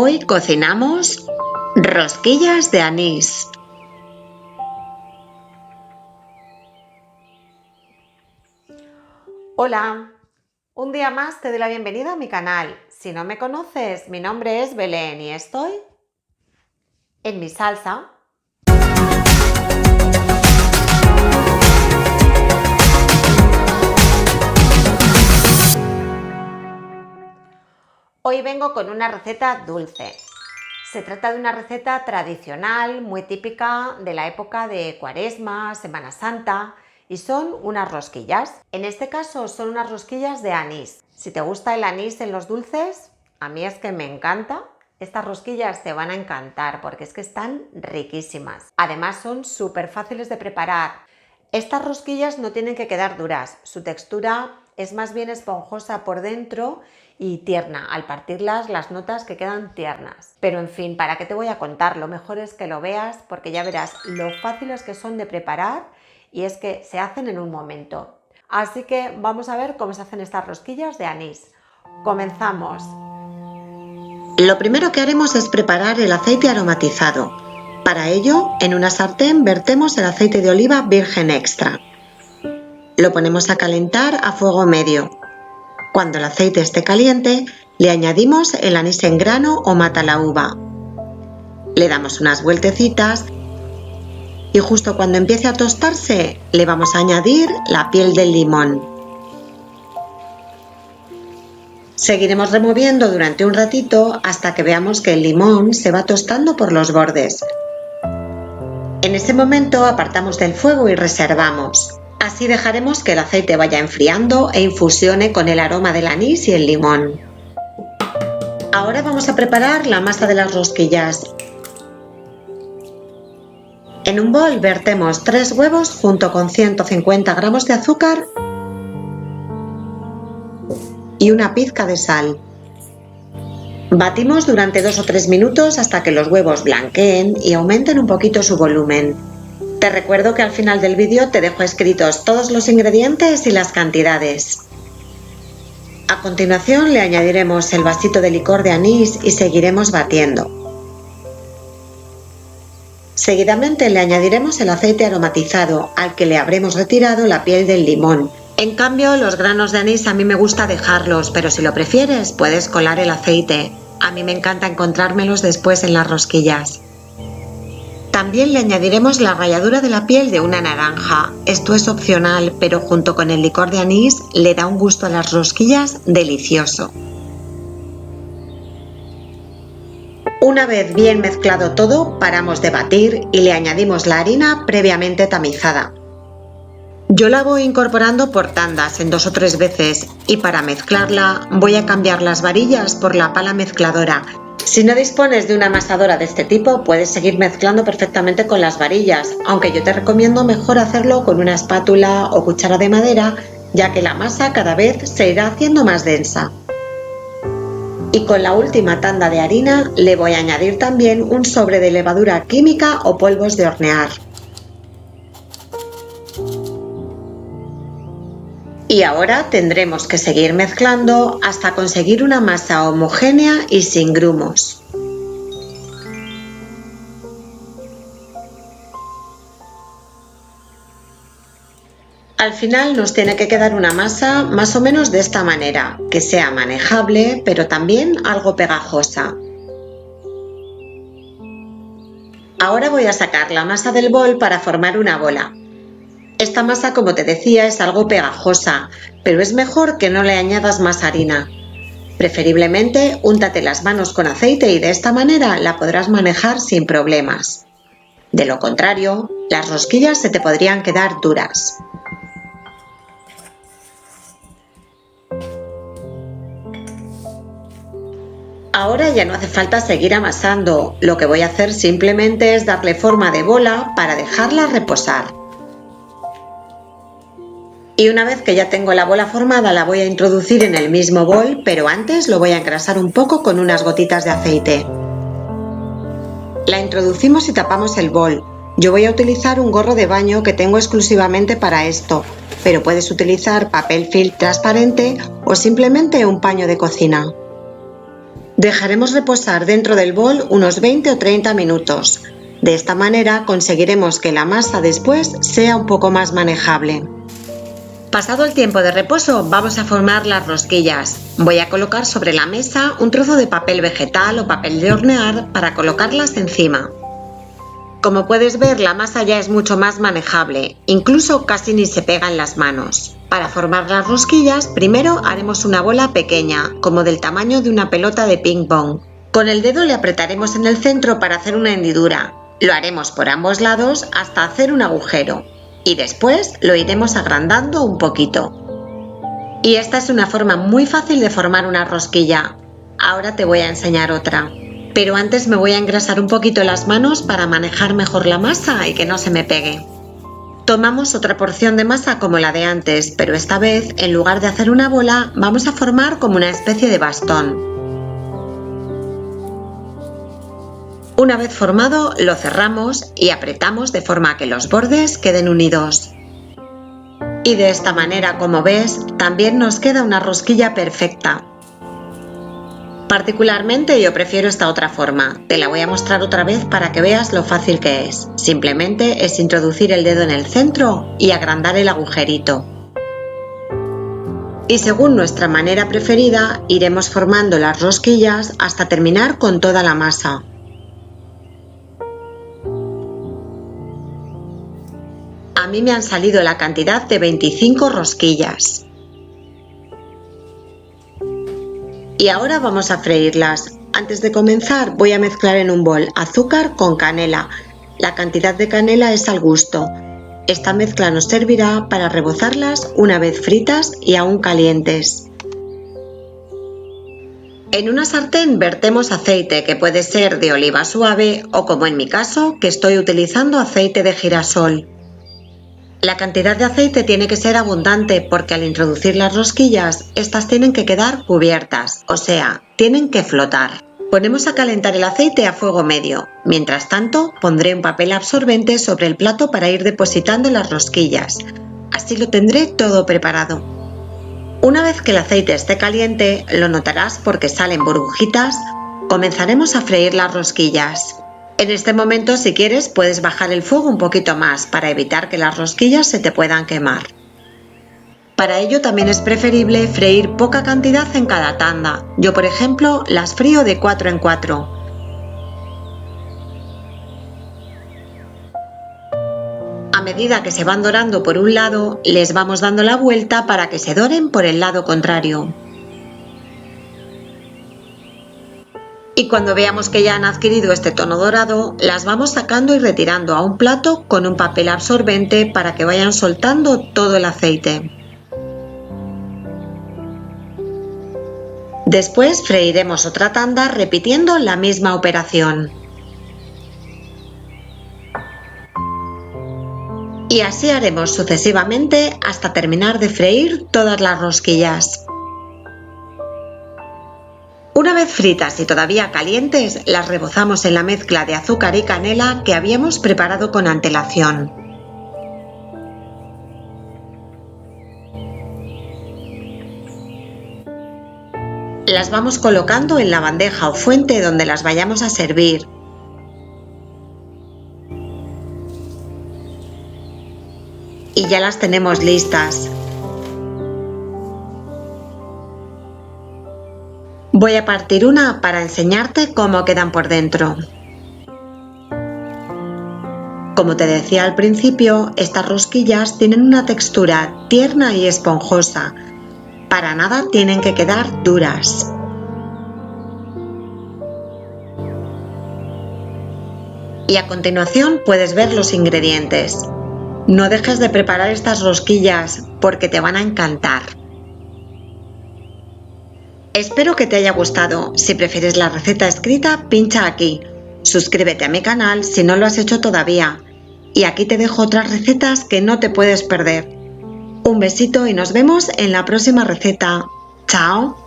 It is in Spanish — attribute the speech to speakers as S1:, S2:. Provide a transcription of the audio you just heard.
S1: Hoy cocinamos rosquillas de anís.
S2: Hola, un día más te doy la bienvenida a mi canal. Si no me conoces, mi nombre es Belén y estoy en mi salsa. Hoy vengo con una receta dulce. Se trata de una receta tradicional, muy típica de la época de Cuaresma, Semana Santa, y son unas rosquillas. En este caso son unas rosquillas de anís. Si te gusta el anís en los dulces, a mí es que me encanta. Estas rosquillas te van a encantar porque es que están riquísimas. Además son súper fáciles de preparar. Estas rosquillas no tienen que quedar duras, su textura es más bien esponjosa por dentro y tierna. Al partirlas las notas que quedan tiernas. Pero en fin, ¿para qué te voy a contar? Lo mejor es que lo veas porque ya verás lo fáciles que son de preparar y es que se hacen en un momento. Así que vamos a ver cómo se hacen estas rosquillas de anís. Comenzamos.
S1: Lo primero que haremos es preparar el aceite aromatizado. Para ello, en una sartén vertemos el aceite de oliva virgen extra. Lo ponemos a calentar a fuego medio. Cuando el aceite esté caliente, le añadimos el anís en grano o mata la uva. Le damos unas vueltecitas y justo cuando empiece a tostarse, le vamos a añadir la piel del limón. Seguiremos removiendo durante un ratito hasta que veamos que el limón se va tostando por los bordes. En ese momento apartamos del fuego y reservamos. Así dejaremos que el aceite vaya enfriando e infusione con el aroma del anís y el limón. Ahora vamos a preparar la masa de las rosquillas. En un bol vertemos 3 huevos junto con 150 gramos de azúcar y una pizca de sal. Batimos durante 2 o 3 minutos hasta que los huevos blanqueen y aumenten un poquito su volumen. Te recuerdo que al final del vídeo te dejo escritos todos los ingredientes y las cantidades. A continuación le añadiremos el vasito de licor de anís y seguiremos batiendo. Seguidamente le añadiremos el aceite aromatizado al que le habremos retirado la piel del limón. En cambio, los granos de anís a mí me gusta dejarlos, pero si lo prefieres puedes colar el aceite. A mí me encanta encontrármelos después en las rosquillas. También le añadiremos la ralladura de la piel de una naranja. Esto es opcional, pero junto con el licor de anís le da un gusto a las rosquillas delicioso. Una vez bien mezclado todo, paramos de batir y le añadimos la harina previamente tamizada. Yo la voy incorporando por tandas en 2 o 3 veces y para mezclarla voy a cambiar las varillas por la pala mezcladora. Si no dispones de una amasadora de este tipo, puedes seguir mezclando perfectamente con las varillas, aunque yo te recomiendo mejor hacerlo con una espátula o cuchara de madera, ya que la masa cada vez se irá haciendo más densa. Y con la última tanda de harina le voy a añadir también un sobre de levadura química o polvos de hornear. Y ahora tendremos que seguir mezclando hasta conseguir una masa homogénea y sin grumos. Al final nos tiene que quedar una masa más o menos de esta manera, que sea manejable pero también algo pegajosa. Ahora voy a sacar la masa del bol para formar una bola. Esta masa, como te decía, es algo pegajosa, pero es mejor que no le añadas más harina. Preferiblemente, úntate las manos con aceite y de esta manera la podrás manejar sin problemas. De lo contrario, las rosquillas se te podrían quedar duras. Ahora ya no hace falta seguir amasando, lo que voy a hacer simplemente es darle forma de bola para dejarla reposar. Y una vez que ya tengo la bola formada la voy a introducir en el mismo bol, pero antes lo voy a engrasar un poco con unas gotitas de aceite. La introducimos y tapamos el bol. Yo voy a utilizar un gorro de baño que tengo exclusivamente para esto, pero puedes utilizar papel film transparente o simplemente un paño de cocina. Dejaremos reposar dentro del bol unos 20 o 30 minutos. De esta manera conseguiremos que la masa después sea un poco más manejable. Pasado el tiempo de reposo, vamos a formar las rosquillas. Voy a colocar sobre la mesa un trozo de papel vegetal o papel de hornear para colocarlas encima. Como puedes ver, la masa ya es mucho más manejable, incluso casi ni se pega en las manos. Para formar las rosquillas, primero haremos una bola pequeña, como del tamaño de una pelota de ping pong. Con el dedo le apretaremos en el centro para hacer una hendidura. Lo haremos por ambos lados hasta hacer un agujero. Y después lo iremos agrandando un poquito. Y esta es una forma muy fácil de formar una rosquilla. Ahora te voy a enseñar otra. Pero antes me voy a engrasar un poquito las manos para manejar mejor la masa y que no se me pegue. Tomamos otra porción de masa como la de antes, pero esta vez, en lugar de hacer una bola, vamos a formar como una especie de bastón. Una vez formado, lo cerramos y apretamos de forma que los bordes queden unidos. Y de esta manera, como ves, también nos queda una rosquilla perfecta. Particularmente yo prefiero esta otra forma. Te la voy a mostrar otra vez para que veas lo fácil que es. Simplemente es introducir el dedo en el centro y agrandar el agujerito. Y según nuestra manera preferida, iremos formando las rosquillas hasta terminar con toda la masa. A mí me han salido la cantidad de 25 rosquillas. Y ahora vamos a freírlas. Antes de comenzar voy a mezclar en un bol azúcar con canela. La cantidad de canela es al gusto. Esta mezcla nos servirá para rebozarlas una vez fritas y aún calientes. En una sartén vertemos aceite, que puede ser de oliva suave o, como en mi caso, que estoy utilizando aceite de girasol. La cantidad de aceite tiene que ser abundante porque al introducir las rosquillas, estas tienen que quedar cubiertas, o sea, tienen que flotar. Ponemos a calentar el aceite a fuego medio. Mientras tanto, pondré un papel absorbente sobre el plato para ir depositando las rosquillas. Así lo tendré todo preparado. Una vez que el aceite esté caliente, lo notarás porque salen burbujitas, comenzaremos a freír las rosquillas. En este momento, si quieres, puedes bajar el fuego un poquito más para evitar que las rosquillas se te puedan quemar. Para ello también es preferible freír poca cantidad en cada tanda. Yo, por ejemplo, las frío de 4 en 4. A medida que se van dorando por un lado, les vamos dando la vuelta para que se doren por el lado contrario. Y cuando veamos que ya han adquirido este tono dorado, las vamos sacando y retirando a un plato con un papel absorbente para que vayan soltando todo el aceite. Después freiremos otra tanda repitiendo la misma operación. Y así haremos sucesivamente hasta terminar de freír todas las rosquillas. Una vez fritas y todavía calientes, las rebozamos en la mezcla de azúcar y canela que habíamos preparado con antelación. Las vamos colocando en la bandeja o fuente donde las vayamos a servir. Y ya las tenemos listas. Voy a partir una para enseñarte cómo quedan por dentro. Como te decía al principio, estas rosquillas tienen una textura tierna y esponjosa. Para nada tienen que quedar duras. Y a continuación puedes ver los ingredientes. No dejes de preparar estas rosquillas porque te van a encantar. Espero que te haya gustado. Si prefieres la receta escrita, pincha aquí. Suscríbete a mi canal si no lo has hecho todavía. Y aquí te dejo otras recetas que no te puedes perder. Un besito y nos vemos en la próxima receta. ¡Chao!